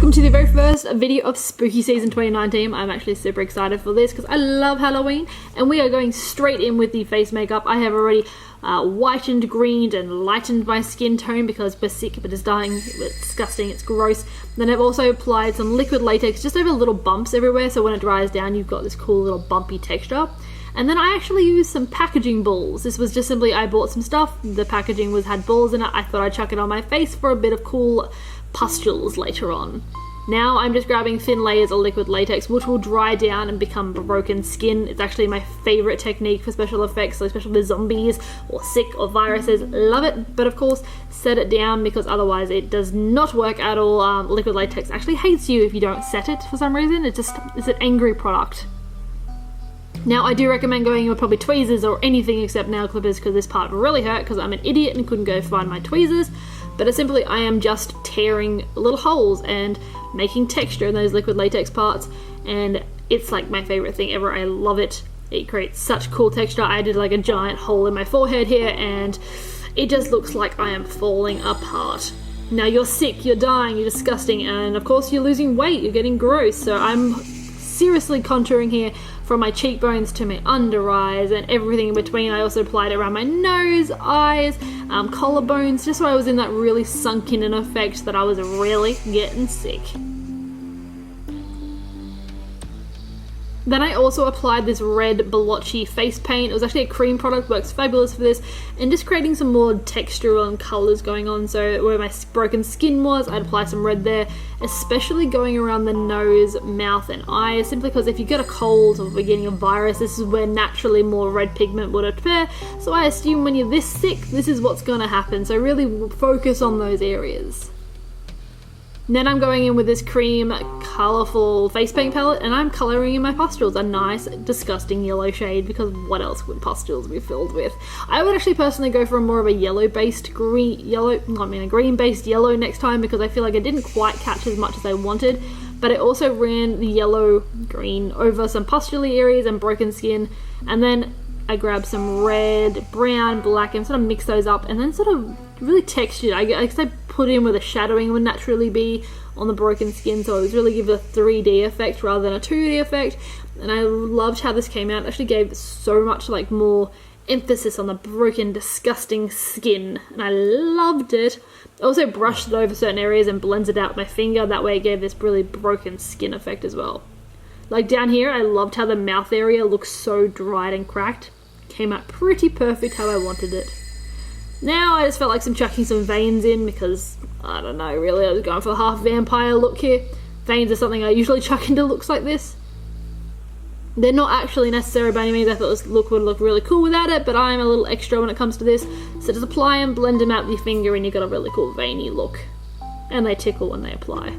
welcome to the very first video of Spooky Season 2019. I'm actually super excited for this because I love Halloween, and we are going straight in with the face makeup. I have already whitened, greened, and lightened my skin tone because we're sick, but it's dying, it's disgusting, it's gross. Then I've also applied some liquid latex just over little bumps everywhere, so when it dries down you've got this cool little bumpy texture. And then I actually used some packaging balls. This was just simply, I bought some stuff, the packaging had balls in it, I thought I'd chuck it on my face for a bit of cool pustules later on. Now I'm just grabbing thin layers of liquid latex which will dry down and become broken skin. It's actually my favourite technique for special effects, so especially with zombies or sick or viruses. Love it, but of course set it down because otherwise it does not work at all. Liquid latex actually hates you if you don't set it for some reason. It's an angry product. Now I do recommend going with probably tweezers or anything except nail clippers because this part really hurt because I'm an idiot and couldn't go find my tweezers. But it's simply, I am just tearing little holes and making texture in those liquid latex parts, and it's like my favorite thing ever. I love it. It creates such cool texture. I did like a giant hole in my forehead here and it just looks like I am falling apart. Now you're sick, you're dying, you're disgusting, and of course you're losing weight, you're getting gross, so I'm seriously contouring here from my cheekbones to my under eyes and everything in between. I also applied it around my nose, eyes, collarbones, just so I was in that really sunk in an effect that I was really getting sick. Then I also applied this red blotchy face paint. It was actually a cream product, works fabulous for this, and just creating some more textural and colours going on. So where my broken skin was, I'd apply some red there, especially going around the nose, mouth and eyes, simply because if you get a cold or beginning a virus, this is where naturally more red pigment would appear. So I assume when you're this sick, this is what's going to happen. So really focus on those areas. Then I'm going in with this cream, colourful face paint palette, and I'm colouring in my pustules a nice, disgusting yellow shade, because what else would pustules be filled with? I would actually personally go for more of a yellow-based a green-based yellow next time, because I feel like it didn't quite catch as much as I wanted, but I also ran the yellow-green over some pustule areas and broken skin, and then I grabbed some red, brown, black, and sort of mixed those up, and then sort of really textured. I guess I put in where the shadowing would naturally be on the broken skin, so it was really give it a 3D effect rather than a 2D effect, and I loved how this came out. It actually gave so much like more emphasis on the broken, disgusting skin, and I loved it. I also brushed it over certain areas and blended it out with my finger, that way it gave this really broken skin effect as well. Like down here, I loved how the mouth area looks so dried and cracked. Came out pretty perfect how I wanted it. Now I just felt like chucking some veins in because, I don't know, really I was going for the half vampire look here. Veins are something I usually chuck into looks like this. They're not actually necessary by any means. I thought this look would look really cool without it, but I'm a little extra when it comes to this. So just apply them, blend them out with your finger, and you've got a really cool veiny look. And they tickle when they apply.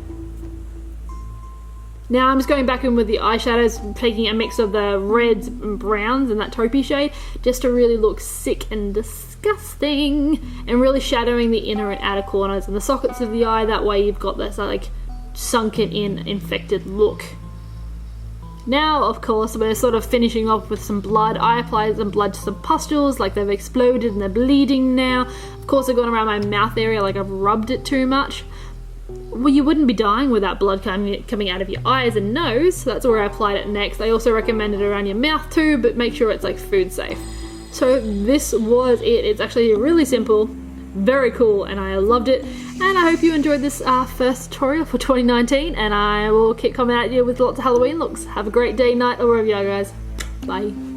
Now I'm just going back in with the eyeshadows, taking a mix of the reds and browns and that taupey shade, just to really look sick and disgusting, and really shadowing the inner and outer corners and the sockets of the eye. That way you've got this like sunken in, infected look. Now, of course, we're sort of finishing off with some blood. I applied some blood to some pustules, like they've exploded and they're bleeding now. Of course, I've gone around my mouth area like I've rubbed it too much. Well, you wouldn't be dying without blood coming out of your eyes and nose, so that's where I applied it next. I also recommend it around your mouth too, but make sure it's like food safe. So this was it. It's actually really simple, very cool, and I loved it. And I hope you enjoyed this first tutorial for 2019, and I will keep coming at you with lots of Halloween looks. Have a great day, night, or wherever you are, guys. Bye.